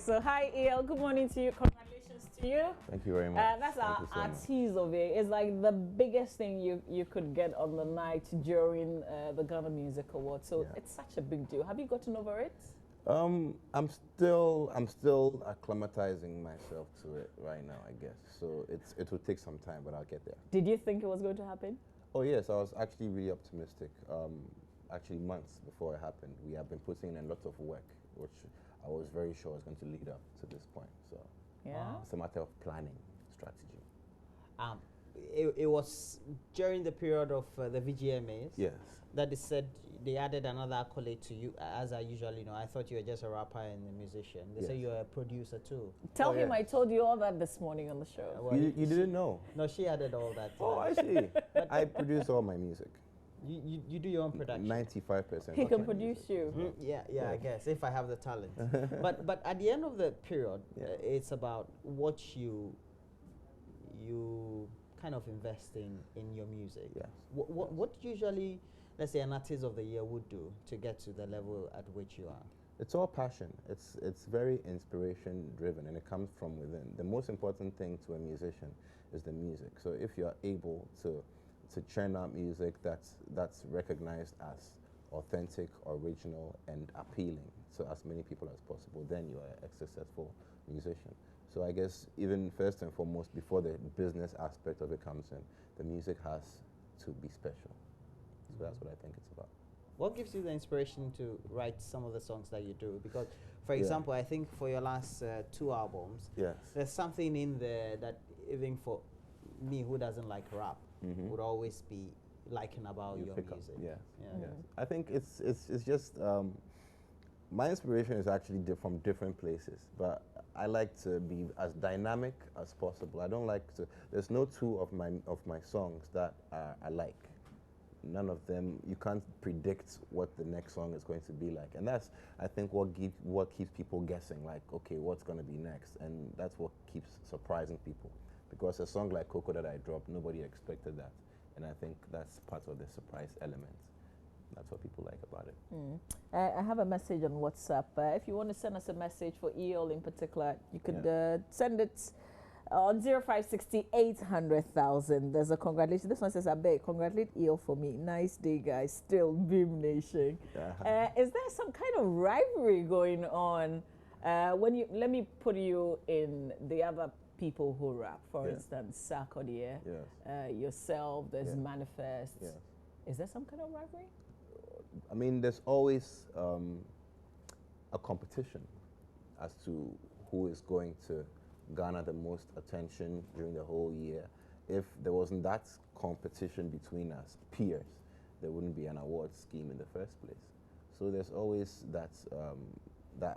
So hi, EL. Good morning to you. Congratulations to you. Thank you very much. That's our Thank you so artiste of it. It's like the biggest thing you could get on the night during the Ghana Music Awards. So it's such a big deal. Have you gotten over it? I'm still acclimatizing myself to it right now, I guess. So it will take some time, but I'll get there. Did you think it was going to happen? Oh yes, I was actually really optimistic. Actually, months before it happened, we have been putting in a lot of work, which I was very sure was going to lead up to this point. So it's a matter of planning, strategy. It was during the period of the VGMAs. Yes. That they said they added another accolade to you, as I usually know. I thought you were just a rapper and a musician. They say you're a producer too. Tell him I told you all that this morning on the show. Well, you didn't know? No, she added all that. Oh, I see. I produce all my music. You do your own production. 95%. He can produce you. Yeah, I guess if I have the talent. but at the end of the period, it's about what you kind of invest in your music. Yes. What usually, let's say, an artist of the year would do to get to the level at which you are? It's all passion. It's very inspiration driven, and it comes from within. The most important thing to a musician is the music. So if you're able to churn out music that's recognized as authentic, original, and appealing to as many people as possible, then you are a successful musician. So I guess even first and foremost, before the business aspect of it comes in, the music has to be special. So that's what I think it's about. What gives you the inspiration to write some of the songs that you do? Because, for example, I think for your last 2 albums, there's something in there that even for me who doesn't like rap would always be liking about your music. Yes. I think it's just my inspiration is actually from different places, but I like to be as dynamic as possible. I don't like to. There's no two of my songs that I like. None of them. You can't predict what the next song is going to be like, and that's, I think, what keeps people guessing. Like, okay, what's going to be next? And that's what keeps surprising people. Because a song like Coco that I dropped, nobody expected that, and I think that's part of the surprise element. That's what people like about it. I have a message on WhatsApp. If you want to send us a message for EL in particular, you could send it on 0560 800,000. There's a congratulations. This one says, I beg, congratulate EL for me. Nice day, guys. Still Beam Nation. Is there some kind of rivalry going on? Let me put you in the other people who rap. For instance, Sarkodie, yourself, there's Manifest. Is there some kind of rivalry? I mean, there's always a competition as to who is going to garner the most attention during the whole year. If there wasn't that competition between us, peers, there wouldn't be an award scheme in the first place. So there's always that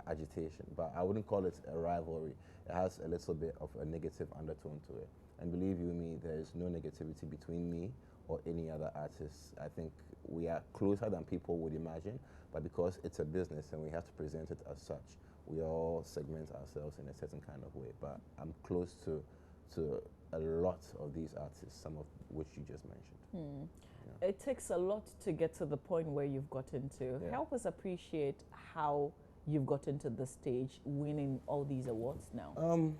agitation, but I wouldn't call it a rivalry. It has a little bit of a negative undertone to it. And believe you me, there is no negativity between me or any other artists. I think we are closer than people would imagine, but because it's a business and we have to present it as such, we all segment ourselves in a certain kind of way. But I'm close to a lot of these artists, some of which you just mentioned. It takes a lot to get to the point where you've gotten to. Help us appreciate how you've gotten to this stage, winning all these awards now.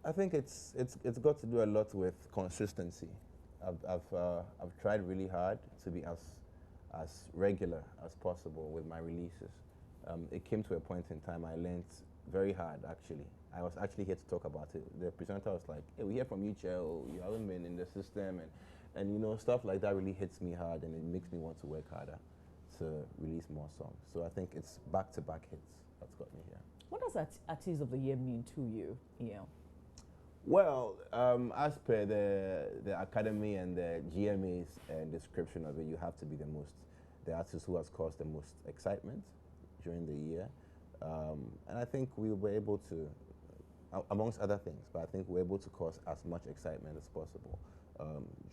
I think it's got to do a lot with consistency. I've tried really hard to be as regular as possible with my releases. It came to a point in time I learned very hard, actually. I was actually here to talk about it. The presenter was like, hey, we hear from you, Chel, you haven't been in the system, and you know, stuff like that really hits me hard, and it makes me want to work harder to release more songs. So I think it's back-to-back hits that's got me here. What does Artist of the Year mean to you, EL? Well, as per the Academy and the GMA's description of it, you have to be the artist who has caused the most excitement during the year. And I think we were able to, amongst other things, but I think we were able to cause as much excitement as possible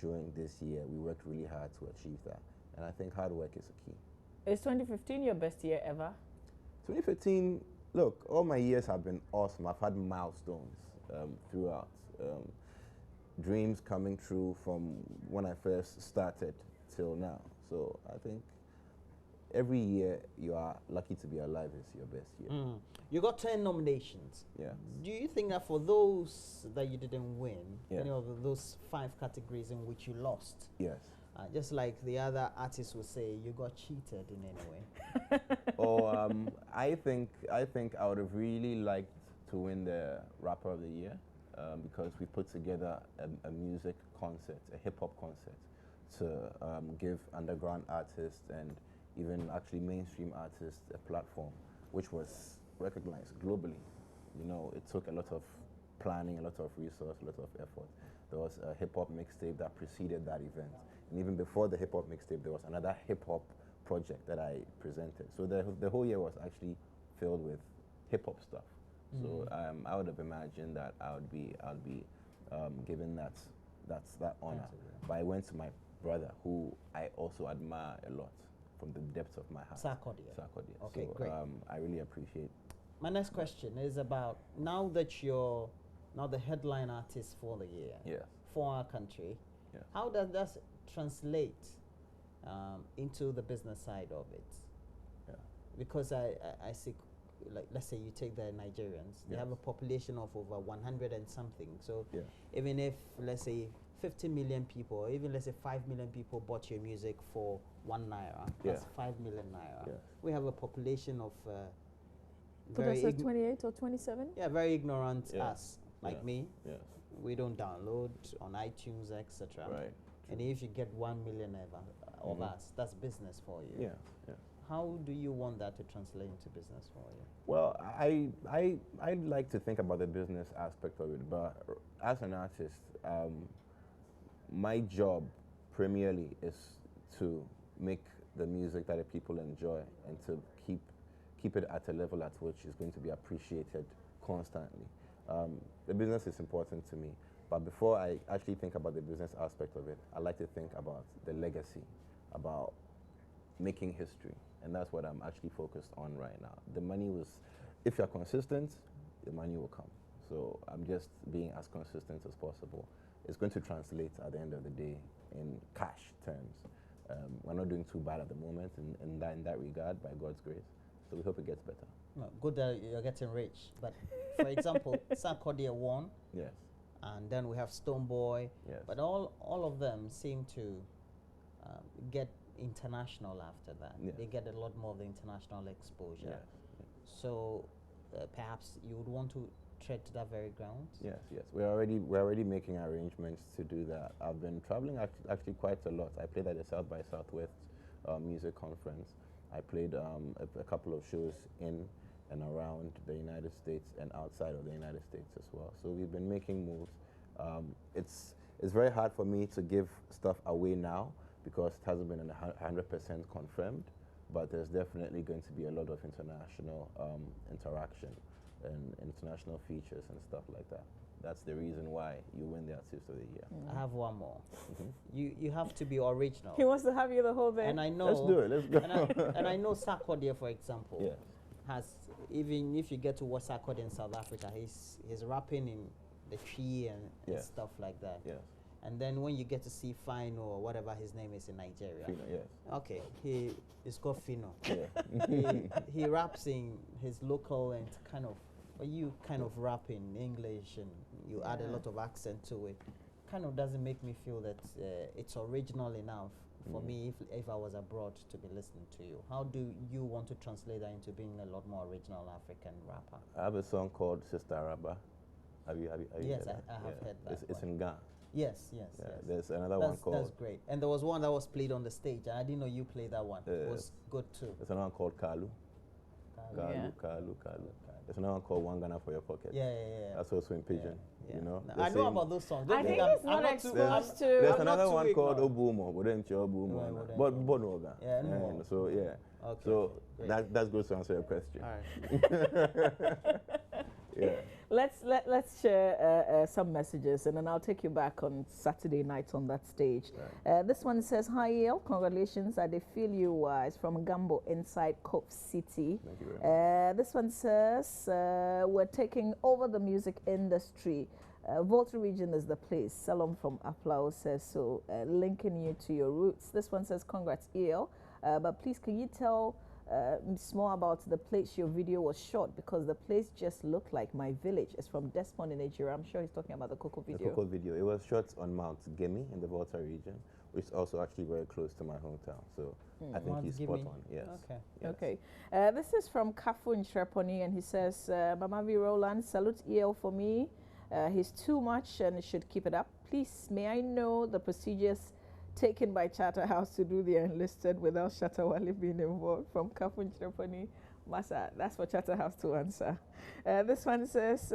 during this year. We worked really hard to achieve that. And I think hard work is a key. Is 2015 your best year ever? 2015, look, all my years have been awesome. I've had milestones throughout. Dreams coming true from when I first started till now. So I think every year you are lucky to be alive is your best year. You got 10 nominations. Yeah. Do you think that for those that you didn't win, Yeah. any of those 5 categories in which you lost, Yes. just like the other artists would say, you got cheated in any way? I think I would have really liked to win the Rapper of the Year because we put together a music concert, a hip hop concert, to give underground artists and even actually mainstream artists a platform, which was recognized globally. You know, it took a lot of planning, a lot of resource, a lot of effort. There was a hip hop mixtape that preceded that event. And even before the hip hop mixtape, there was another hip hop project that I presented. So the whole year was actually filled with hip hop stuff. So I would have imagined that I would be given that honor. But I went to my brother, who I also admire a lot from the depths of my heart. Sarkodie. Okay, so, great. I really appreciate. My next question is about now that you're the headline artist for the year for our country. Yes. How does that translate into the business side of it? Yeah. Because I see, like, let's say you take the Nigerians, they have a population of over 100 and something. So even if, let's say, 50 million people, or even let's say 5 million people bought your music for 1 naira, that's 5 million naira. We have a population of very 28 or 27? Yeah, very ignorant us, like me. Yes. We don't download on iTunes, etc. Right. And if you get 1 million of us, that's business for you. Yeah. How do you want that to translate into business for you? Well, I'd like to think about the business aspect of it, but as an artist, my job primarily is to make the music that the people enjoy and to keep it at a level at which is going to be appreciated constantly. The business is important to me, but before I actually think about the business aspect of it, I like to think about the legacy, about making history, and that's what I'm actually focused on right now. The money was, if you're consistent, the money will come. So I'm just being as consistent as possible. It's going to translate at the end of the day in cash terms. We're not doing too bad at the moment in that regard, by God's grace. So we hope it gets better. No, good that you're getting rich. But for example, Sarkodie won. Yes. And then we have Stonebwoy. Yes. But all of them seem to get international after that. Yes. They get a lot more of the international exposure. Yes. So perhaps you would want to tread to that very ground? Yes. We're already making arrangements to do that. I've been traveling actually quite a lot. I played at the South by Southwest music conference. I played a couple of shows in and around the United States and outside of the United States as well. So we've been making moves. It's very hard for me to give stuff away now because it hasn't been 100% confirmed, but there's definitely going to be a lot of international interaction and international features and stuff like that. That's the reason why you win the Artist of the Year. I have one more. You have to be original. He wants to have you the whole day. And I know. Let's do it. Let's go. And I know Sarkodie, for example, Yes. has, even if you get to watch Sarkodie in South Africa, he's rapping in the tree and stuff like that. Yes. And then when you get to see Fino or whatever his name is in Nigeria, Fino, yes. okay, it's called Fino. Yeah. he raps in his local and kind of, but you kind of rap in English and you add a lot of accent to it. Kind of doesn't make me feel that it's original enough for me if I was abroad to be listening to you. How do you want to translate that into being a lot more original African rapper? I have a song called Sister Araba. Have you Yes, heard that? I have heard that. It's in Ghana. Yes. There's another one called... That's great. And there was one that was played on the stage, and I didn't know you played that one. It was good too. There's another one called Kalu. Kalu. There's another one called One Ghana for Your Pocket. Yeah. That's also in Pidgin, you know. No, I know about those songs. I think it's not exposed to... There's another one called Obumo, but then Obumo. But Bonoga. Yeah, no. So, yeah. Okay. So that's good to answer your question. All right. Yeah. Let's share some messages, and then I'll take you back on Saturday night on that stage. Right. This one says, "Hi, Yale. Congratulations. I feel you is from Gambo inside Cove City." Thank you very much. This one says, "We're taking over the music industry. Volta region is the place." Salom from Aplau says so, linking you to your roots. This one says, "Congrats, Yale. But please, can you tell more about the place your video was shot? Because the place just looked like my village. It's from Desmond in Nigeria. I'm sure he's talking about the Cocoa video. The Cocoa video. It was shot on Mount Gemi in the Volta region, which is also actually very close to my hometown. So I think he's spot on. Yes. Okay. Yes. Okay. This is from Kafu in Shreponi, and he says, Mama V. Roland, salute EL for me. He's too much and should keep it up. Please, may I know the procedures taken by Charterhouse to do the enlisted without Shatawale being involved? From Kafu in Shreponi. Masa, that's for Charterhouse to answer. This one says,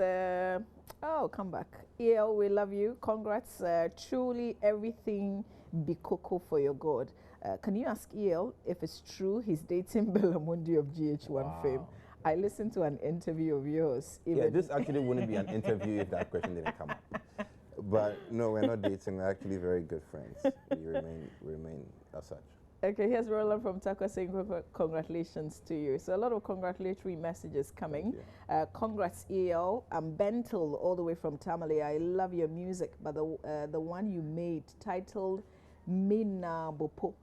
oh, come back. EL, we love you. Congrats. Truly everything be cocoa for your God. Can you ask EL if it's true he's dating Bellamundi of GH1 fame? I listened to an interview of yours. Yeah, this actually wouldn't be an interview if that question didn't come up. But no, we're not dating. We're actually very good friends. We remain as such. Okay, here's Roland from Takwa saying congratulations to you. So a lot of congratulatory messages coming. Congrats, EL. I'm Bentel all the way from Tamale. I love your music, but the one you made titled Mina Bopo.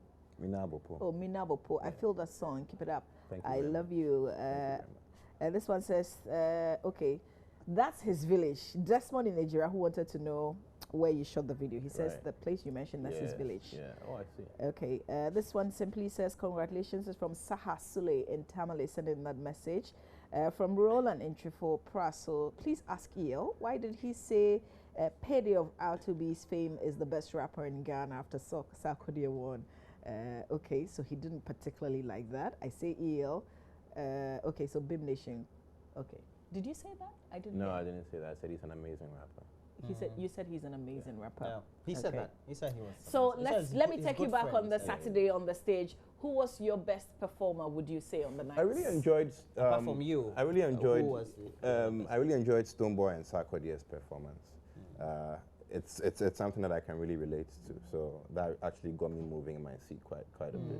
Mina Bopo. Oh, Mina Bopo. I feel that song. Keep it up. Thank you. I love you. You this one says, okay, that's his village. Desmond in Nigeria, who wanted to know where you shot the video. He says the place you mentioned, that's his village. Yeah. Oh, I see. Okay. This one simply says, congratulations. It's from Saha Sule in Tamale, sending that message. From Roland in Trifo Praso, please ask EL, why did he say Payday of R2B's fame is the best rapper in Ghana after Sarkodie won? Okay, so he didn't particularly like that. I say EL. Okay, so Bim Nation. Okay. Did you say that? I didn't. No, I didn't say that. I said he's an amazing rapper. He said you said he's an amazing rapper. Yeah. He said that. He said he was. So let me take you back on the Saturday on the stage. Who was your best performer? Would you say on the night? I really enjoyed. Apart from you, I really enjoyed. Who was I really enjoyed Stoneboy and Sarkodie's performance. It's something that I can really relate to. So that actually got me moving in my seat quite a bit.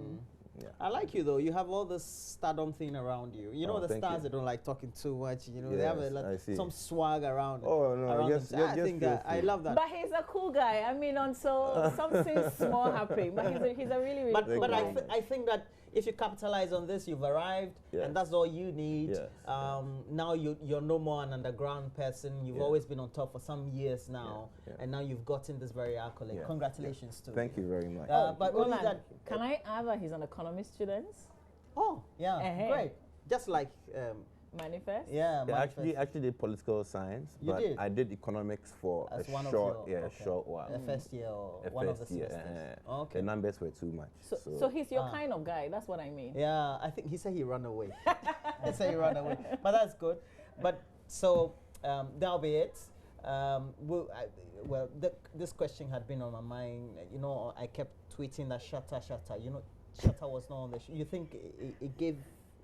Yeah. I like you though. You have all this stardom thing around you. You know the stars that don't like talking too much. You know they have some swag around. Oh no, I think that I love that. But he's a cool guy. I mean, until something small happening. But he's a really but cool guy. I think that if you capitalize on this, you've arrived, and that's all you need. Yes. Now you're no more an underground person. You've always been on top for some years now, and now you've gotten this very accolade. Yeah. Congratulations to you. Thank you very much. But only that. Can I add that he's an economist student? Oh, yeah, great. Just like Manifest? Yeah, I actually did political science, but I did economics for a short while. A first year or one of the semesters. Okay. The numbers were too much. So he's your kind of guy. That's what I mean. Yeah, I think he said he ran away. He said he ran away, but that's good. But so that'll be it. This question had been on my mind. You know, I kept tweeting that Shatta. You know, Shatta was not on the show. You think it gave,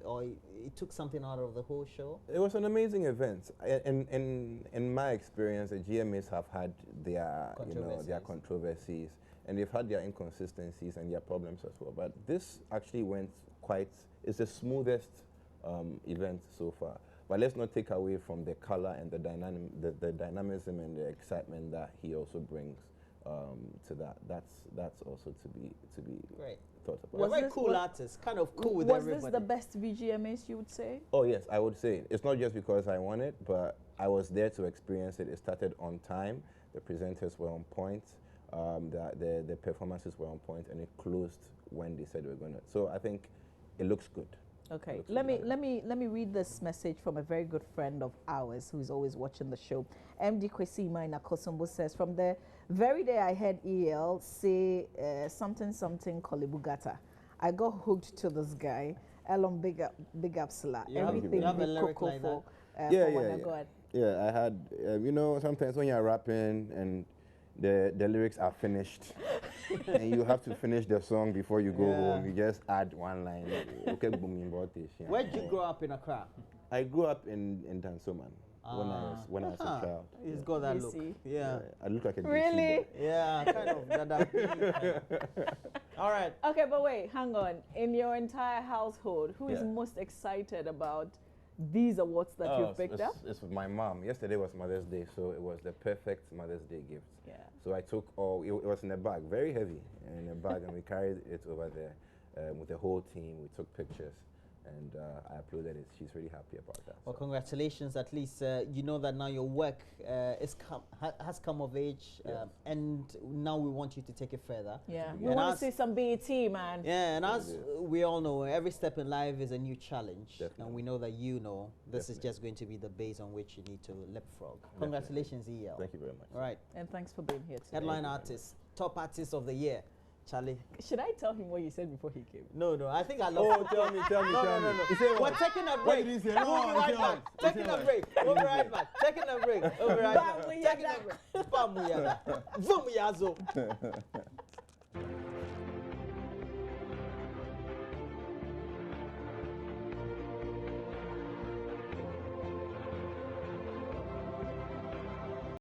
or it took something out of the whole show? It was an amazing event. In my experience, the GMAs have had their controversies, and they've had their inconsistencies and their problems as well. But this actually went it's the smoothest event so far. But let's not take away from the color and the dynamism and the excitement that he also brings to that. That's also to be great. Thought about. You're a very cool artist, kind of cool with everybody. Was this the best VGMAs you would say? Oh yes, I would say. It's not just because I won it, but I was there to experience it. It started on time. The presenters were on point. The performances were on point, and it closed when they said they were going to. So I think it looks good. Okay, let me read this message from a very good friend of ours who is always watching the show. MD Kwesi Maina Kosombo says, from the very day I heard EL say something Kolibugata, I got hooked to this guy. Elon big up Sla. Everything you have a lyric like that? Yeah, I had you know, sometimes when you're rapping and the lyrics are finished and you have to finish the song before you go home. You just add one line. Okay, where did you grow up in Accra? I grew up in Dansoman when I was a child. He's got that look. Yeah. I look like a really? boy. Yeah, kind of. All right. Okay, but wait, hang on. In your entire household, who is most excited about these awards that you've picked up? It's with my mom. Yesterday was Mother's Day, so it was the perfect Mother's Day gift. Yeah. So I took it was in a bag, very heavy, in a bag, and we carried it over there. with the whole team. We took pictures. And I uploaded it. She's really happy about that. Well, congratulations. At least you know that now your work has come of age, and now we want you to take it further. Yeah, we want to see some BET, man. Yeah, and as we all know, every step in life is a new challenge. And we know that this is just going to be the base on which you need to leapfrog. Congratulations, EL. Thank you very much. All right. And thanks for being here today. Headline artist, top artist of the year. Charlie. Should I tell him what you said before he came? No, I think I love it. Tell me. No. We're taking a break. We'll be right back. Taking a break. We'll be right back. Taking a break. We'll be right back. Taking a break.